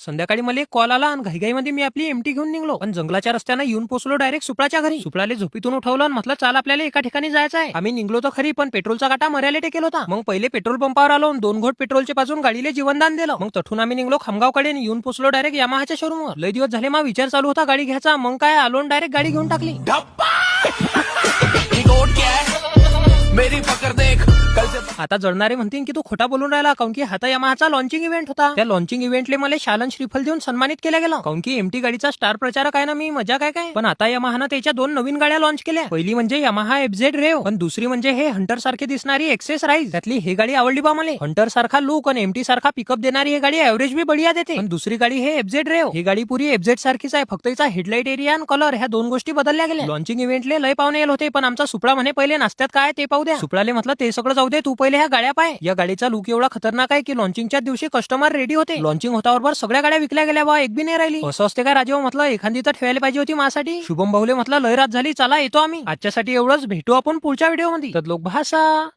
संध्याकाळी मला एक कॉल आला आणि घाईघाईमध्ये मी आपली एमटी घेऊन निघलो. पण जंगलाच्या रस्त्यानं येऊन पोहोचलो डायरेक्ट सुपळाच्या घरी. सुपळाले झोपीतून उठवलं आणि म्हटलं चाल आपल्याला एका ठिकाणी जायचं आहे. आम्ही निघलो तर खरी, पण पेट्रोलचा काटा मर्याला टेकेल होता. मग पहिले पेट्रोल पंपावर आलो, 2 घोट पेट्रोलचे पाजून गाडीला जीवनदान दिलं. मग तठून आम्ही निघलो खामगावकडे आणि येऊन पोहोचलो डायरेक्ट यामाहाच्या शोरूमवर. लय दिवस झाले मा विचार चालू होता गाडी घ्यायचा. मग काय आलो डायरेक्ट गाडी घेऊन टाकली. आता जळणारे म्हणतील की तू खोटा बोलून राहिला, काऊन की हाता यामाहाचा लॉन्चिंग इव्हेंट होता. त्या लॉन्चिंग इव्हेंटले मला शालन श्रीफल देऊन सन्मानित केलं गेलं, काऊन की एमटी गाडीचा स्टार प्रचारक आहे ना मी. मजा काय काय. पण आता यामाहानं त्याच्या 2 नवीन गाड्या लॉन्च केल्या. पहिली म्हणजे यामाहा एफझेड रेव, पण दुसरी म्हणजे हे हंटर सारखे दिसणारी एक्सेस राईज. त्यातली हे गाडी आवडली बा मला. हंटर सारखा लुक आणि एमटी सारखा पिकअप देणारी ही गाडी एव्हरेज बी बढिया देते. पण दुसरी गाडी हे एफझेड रेव, ही गाडी पुरी एफझेड सारखीच आहे, फक्त हिचा हेडलाईट एरिया आणि कलर ह्या 2 गोष्टी बदलल्या गेल्या. लॉन्चिंग इव्हेंटले लय पाहुणे होते, पण आमचा सुपळा म्हणे पहिले नाश्त्यात काय ते पाहू द्या. सुपळाले म्हटलं ते सगळं जाऊ दे, तू पहिले ह्या गाड्या पाय. या गाडीचा लुक एवढा खतरनाक आहे की लॉन्चिंगच्या दिवशी कस्टमर रेडी होते. लॉन्चिंग होताबरोबर सगळ्या गाड्या विकल्या गेल्या बा, एक बी नाही राहिली. असं असते का राजीव? म्हटलं एखादी तर ठेवायला पाहिजे होती माझ्यासाठी. शुभम भाऊले म्हटलं लय रात झाली, चला येतो आम्ही. आजच्यासाठी एवढंच, भेटू आपण पुढच्या व्हिडिओ मध्ये. तर लोक भाषा.